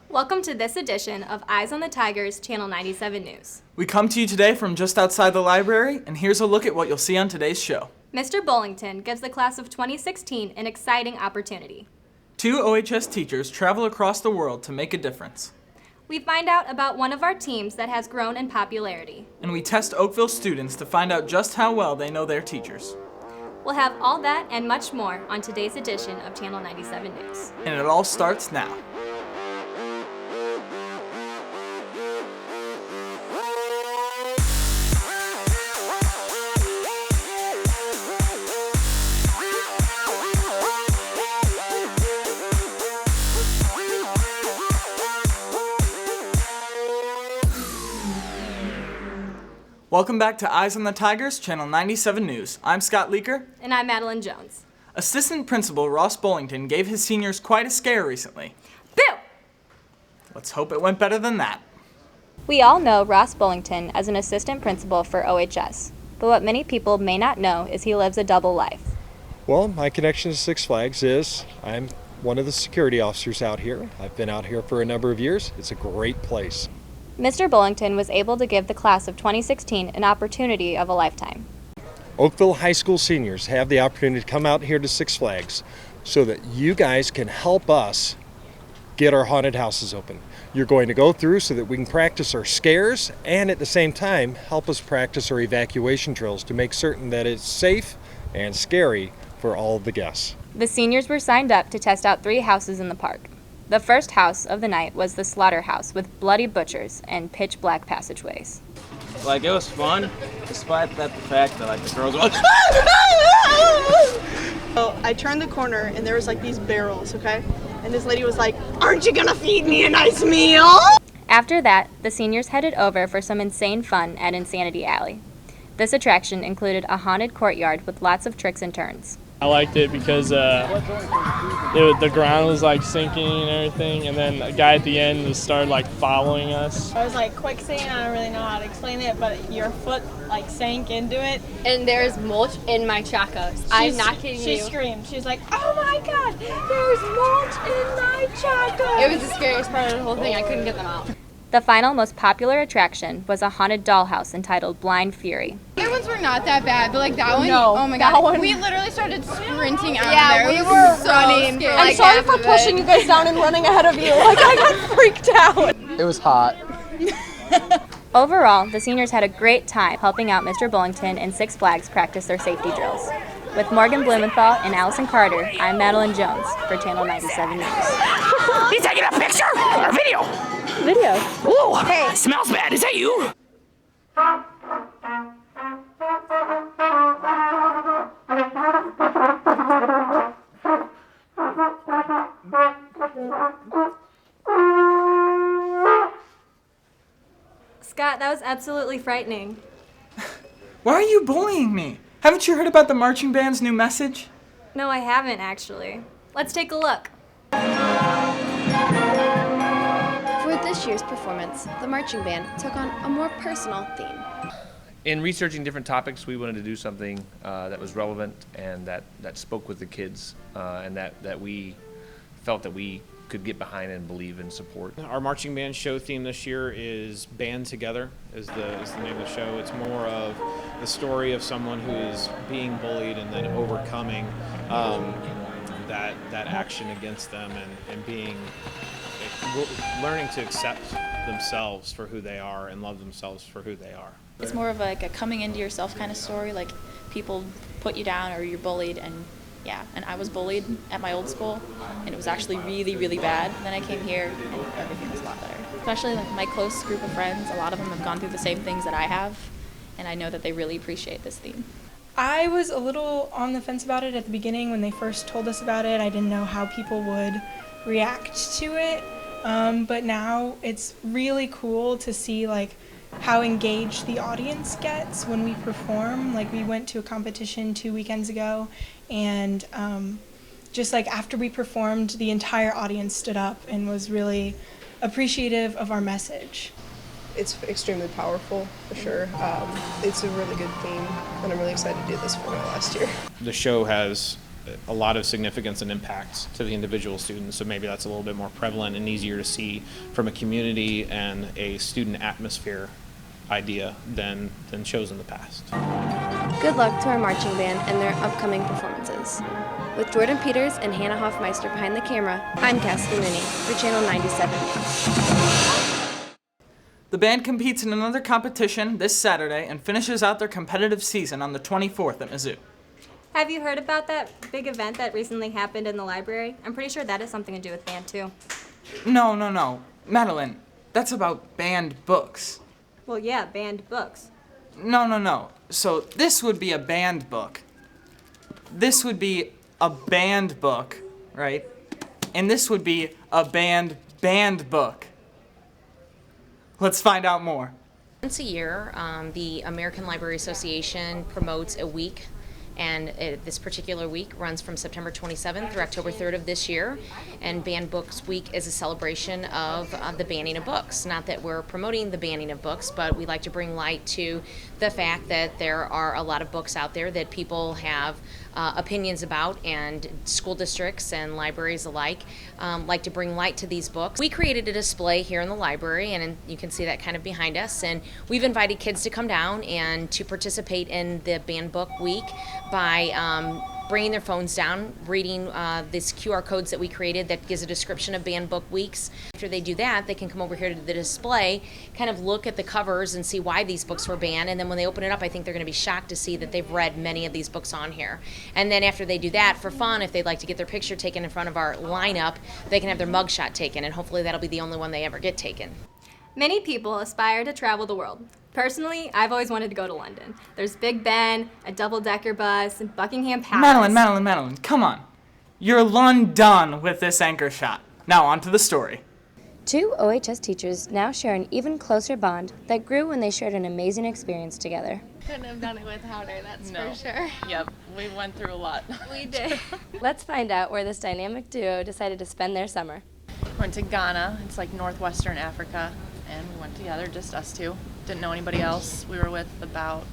Welcome to this edition of Eyes on the Tigers, Channel 97 News. We come to you today from just outside the library, and here's a look at what you'll see on today's show. Mr. Bullington gives the class of 2016 an exciting opportunity. 2 OHS teachers travel across the world to make a difference. We find out about one of our teams that has grown in popularity. And we test Oakville students to find out just how well they know their teachers. We'll have all that and much more on today's edition of Channel 97 News. And it all starts now. Welcome back to Eyes on the Tigers, Channel 97 News. I'm Scott Leaker. And I'm Madeline Jones. Assistant Principal Ross Bullington gave his seniors quite a scare recently. Boo! Let's hope it went better than that. We all know Ross Bullington as an assistant principal for OHS, but what many people may not know is he lives a double life. Well, my connection to Six Flags is I'm one of the security officers out here. I've been out here for a number of years. It's a great place. Mr. Bullington was able to give the class of 2016 an opportunity of a lifetime. Oakville High School seniors have the opportunity to come out here to Six Flags so that you guys can help us get our haunted houses open. You're going to go through so that we can practice our scares and at the same time help us practice our evacuation drills to make certain that it's safe and scary for all of the guests. The seniors were signed up to test out 3 houses in the park. The first house of the night was the slaughterhouse with bloody butchers and pitch black passageways. It was fun, despite the fact that the girls were like, So I turned the corner and there was these barrels, okay? And this lady was like, "Aren't you gonna feed me a nice meal?" After that, the seniors headed over for some insane fun at Insanity Alley. This attraction included a haunted courtyard with lots of tricks and turns. I liked it because the ground was sinking and everything, and then a guy at the end just started following us. I was quicksand, I don't really know how to explain it, but your foot sank into it. And there's mulch in my chacos. I'm not kidding you. She screamed. She's like, "Oh my God, there's mulch in my chacos." It was the scariest part of the whole thing. I couldn't get them out. The final most popular attraction was a haunted dollhouse entitled Blind Fury. The other ones were not that bad, but that one, No, oh my that God. one- We literally started sprinting out Yeah, of there. we It were was so running. scary. I'm sorry for pushing you guys down and running ahead of you. I got freaked out. it was hot. Overall, the seniors had a great time helping out Mr. Bullington and Six Flags practice their safety drills. With Morgan Blumenthal and Allison Carter, I'm Madeline Jones for Channel 97 News. You taking a picture or video? Video. Ooh, hey, smells bad. Is that you? Scott, that was absolutely frightening. Why are you bullying me? Haven't you heard about the marching band's new message? No, I haven't actually. Let's take a look. For this year's performance, the marching band took on a more personal theme. In researching different topics, we wanted to do something that was relevant and that spoke with the kids and that we felt that we could get behind and believe and support. Our marching band show theme this year is Band Together is the name of the show. It's more of the story of someone who is being bullied and then overcoming that action against them and learning to accept themselves for who they are and love themselves for who they are. It's more of a coming into yourself kind of story, people put you down or you're bullied, and I was bullied at my old school, and it was actually really, really bad. And then I came here and everything was a lot better. Especially my close group of friends, a lot of them have gone through the same things that I have, and I know that they really appreciate this theme. I was a little on the fence about it at the beginning when they first told us about it. I didn't know how people would react to it, but now it's really cool to see how engaged the audience gets when we perform. We went to a competition 2 weekends ago, and just after we performed, the entire audience stood up and was really appreciative of our message. It's extremely powerful, for sure. It's a really good theme, and I'm really excited to do this for my last year. The show has a lot of significance and impact to the individual students. So maybe that's a little bit more prevalent and easier to see from a community and a student atmosphere idea than shows in the past. Good luck to our marching band and their upcoming performances. With Jordan Peters and Hannah Hoffmeister behind the camera, I'm Cassie Mooney for Channel 97 News. The band competes in another competition this Saturday and finishes out their competitive season on the 24th at Mizzou. Have you heard about that big event that recently happened in the library? I'm pretty sure that has something to do with band too. No. Madeline, that's about banned books. Well, yeah, banned books. No. So this would be a banned book. This would be a banned book, right? And this would be a banned book. Let's find out more. Once a year, the American Library Association promotes a week, and this particular week runs from September 27th through October 3rd of this year. And Banned Books Week is a celebration of the banning of books. Not that we're promoting the banning of books, but we like to bring light to the fact that there are a lot of books out there that people have opinions about, and school districts and libraries alike like to bring light to these books. We created a display here in the library, and you can see that kind of behind us, and we've invited kids to come down and to participate in the Banned Book Week by bringing their phones down, reading these QR codes that we created that gives a description of banned book weeks. After they do that, they can come over here to the display, kind of look at the covers and see why these books were banned, and then when they open it up, I think they're going to be shocked to see that they've read many of these books on here. And then after they do that, for fun, if they'd like to get their picture taken in front of our lineup, they can have their mugshot taken, and hopefully that'll be the only one they ever get taken. Many people aspire to travel the world. Personally, I've always wanted to go to London. There's Big Ben, a double-decker bus, and Buckingham Palace. Madeline, come on. You're London with this anchor shot. Now on to the story. Two OHS teachers now share an even closer bond that grew when they shared an amazing experience together. Couldn't have done it without her, that's No. for sure. Yep, we went through a lot. We did. Let's find out where this dynamic duo decided to spend their summer. Went to Ghana, it's like northwestern Africa, and we went together, just us two. Didn't know anybody else. We were with about,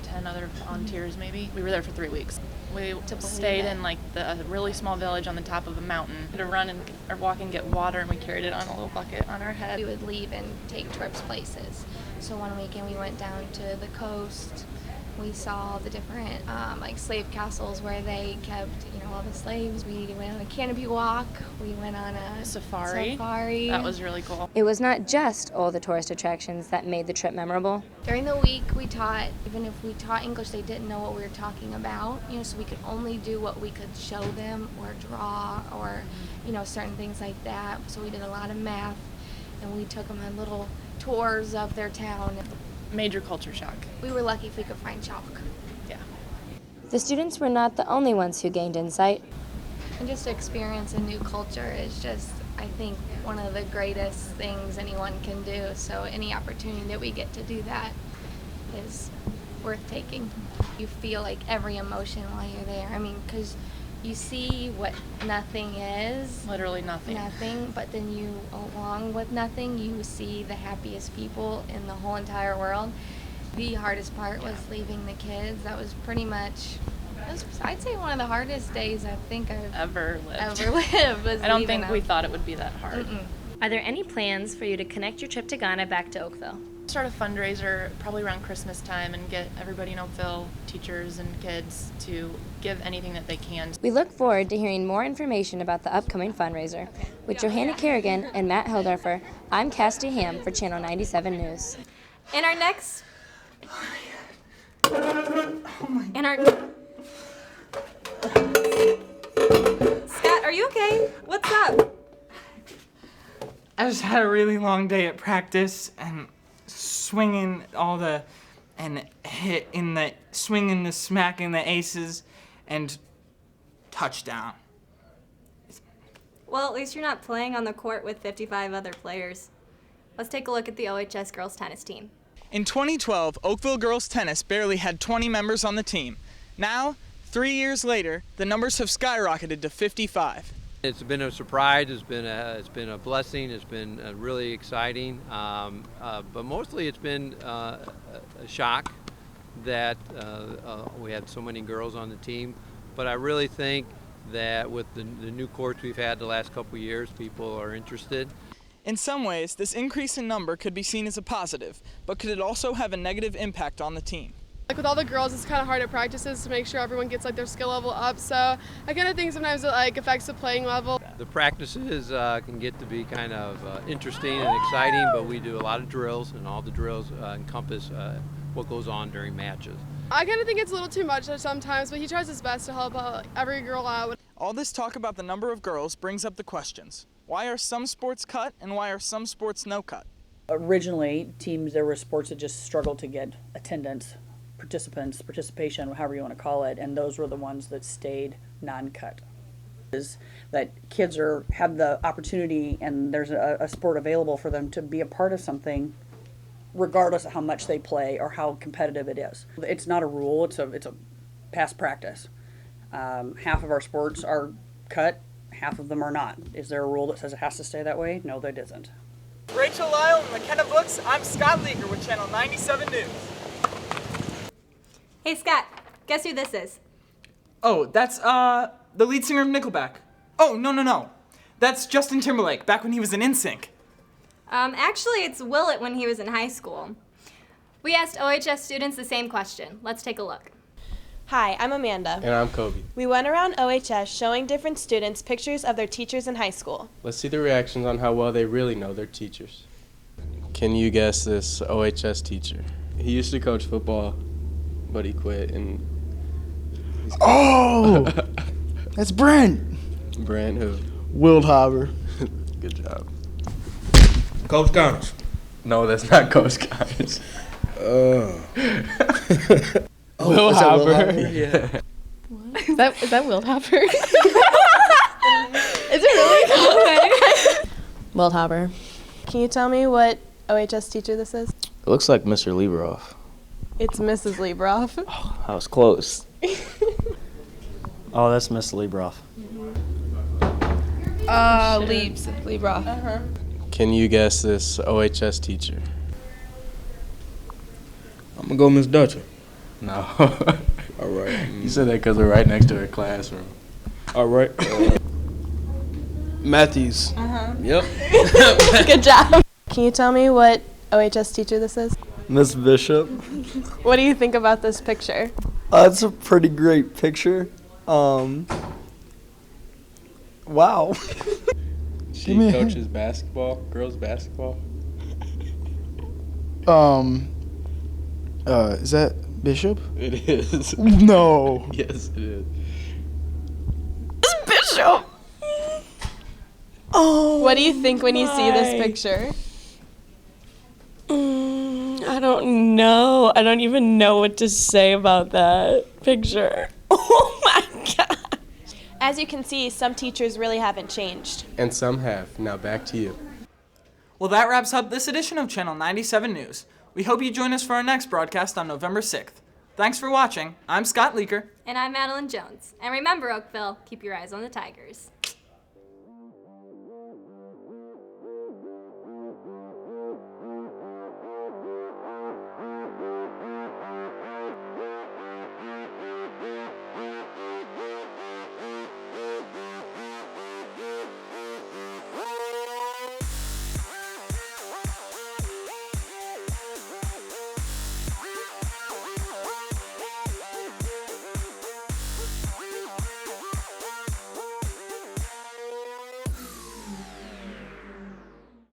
10 other volunteers maybe. We were there for 3 weeks. We stayed in like a really small village on the top of a mountain. We had to run or walk and get water, and we carried it on a little bucket on our head. We would leave and take trips places. So one weekend we went down to the coast. We saw the different like slave castles where they kept, all the slaves. We went on a canopy walk. We went on a safari. That was really cool. It was not just all the tourist attractions that made the trip memorable. During the week we taught, even if we taught English, they didn't know what we were talking about, so we could only do what we could show them or draw or, certain things like that. So we did a lot of math, and we took them on little tours of their town. Major culture shock. We were lucky if we could find chalk. Yeah. The students were not the only ones who gained insight. And just to experience a new culture is just, I think, one of the greatest things anyone can do. So any opportunity that we get to do that is worth taking. You feel like every emotion while you're there. Because you see what nothing is. Literally nothing. Nothing, but then you, along with nothing, you see the happiest people in the whole entire world. The hardest part was leaving the kids. That was pretty much, I'd say one of the hardest days I think I've ever lived. Was I don't think we thought it would be that hard. Are there any plans for you to connect your trip to Ghana back to Oakville? Start a fundraiser probably around Christmas time and get everybody in Oakville, teachers and kids, to give anything that they can. We look forward to hearing more information about the upcoming fundraiser. With Johanna Kerrigan and Matt Hildorfer, I'm Cassidy Ham for Channel 97 News. In our next... Scott, are you okay? What's up? I just had a really long day at practice and swinging smacking the aces and touchdown. Well, at least you're not playing on the court with 55 other players. Let's take a look at the OHS girls tennis team. In 2012, Oakville girls tennis barely had 20 members on the team. Now, 3 years later, the numbers have skyrocketed to 55. It's been a surprise. It's been a blessing. It's been really exciting. But mostly, it's been a shock that we had so many girls on the team. but I really think that with the new courts we've had the last couple of years, people are interested. In some ways, this increase in number could be seen as a positive, but could it also have a negative impact on the team? Like with all the girls, it's kind of hard at practices to make sure everyone gets like their skill level up. So I kind of think sometimes it like affects the playing level. The practices can get to be kind of interesting and exciting, but we do a lot of drills, and all the drills encompass what goes on during matches. I kind of think it's a little too much sometimes, but he tries his best to help every girl out. All this talk about the number of girls brings up the questions. Why are some sports cut and why are some sports no cut? Originally, there were sports that just struggled to get attendance, participation, however you want to call it, and those were the ones that stayed non-cut. Is that kids have the opportunity and there's a sport available for them to be a part of something regardless of how much they play or how competitive it is. It's not a rule, it's a past practice. Half of our sports are cut, half of them are not. Is there a rule that says it has to stay that way? No, there isn't. Rachel Lyle and McKenna Books, I'm Scott Leaker with Channel 97 News. Hey Scott, guess who this is? Oh, that's the lead singer of Nickelback. Oh, no. That's Justin Timberlake, back when he was in NSYNC. Actually, it's Willett when he was in high school. We asked OHS students the same question. Let's take a look. Hi, I'm Amanda. And I'm Kobe. We went around OHS showing different students pictures of their teachers in high school. Let's see the reactions on how well they really know their teachers. Can you guess this OHS teacher? He used to coach football, but he quit and... Oh! That's Brent. Brent who? Wildhaber. Good job. Coach Connors. No, that's not Coach Connors. Wildhaber. Yeah. Is that Wildhaber? Is it really? Wildhaber. Can you tell me what OHS teacher this is? It looks like Mr. Lieberoff. It's Mrs. Liebroff. Oh, I was close. Oh, that's Miss Liebroff. Liebroff. Can you guess this OHS teacher? I'm gonna go Miss Dutcher. No. All right. You said that because we're right next to her classroom. All right. Matthews. Yep. Good job. Can you tell me what OHS teacher this is? Miss Bishop. What do you think about this picture? It's a pretty great picture. Wow. She coaches basketball, girls basketball. Is that Bishop? It is. No. Yes, it is. It's Bishop. Oh. What do you think when you see this picture? I don't know. I don't even know what to say about that picture. Oh my God. As you can see, some teachers really haven't changed. And some have. Now back to you. Well, that wraps up this edition of Channel 97 News. We hope you join us for our next broadcast on November 6th. Thanks for watching. I'm Scott Leaker. And I'm Madeline Jones. And remember, Oakville, keep your eyes on the Tigers.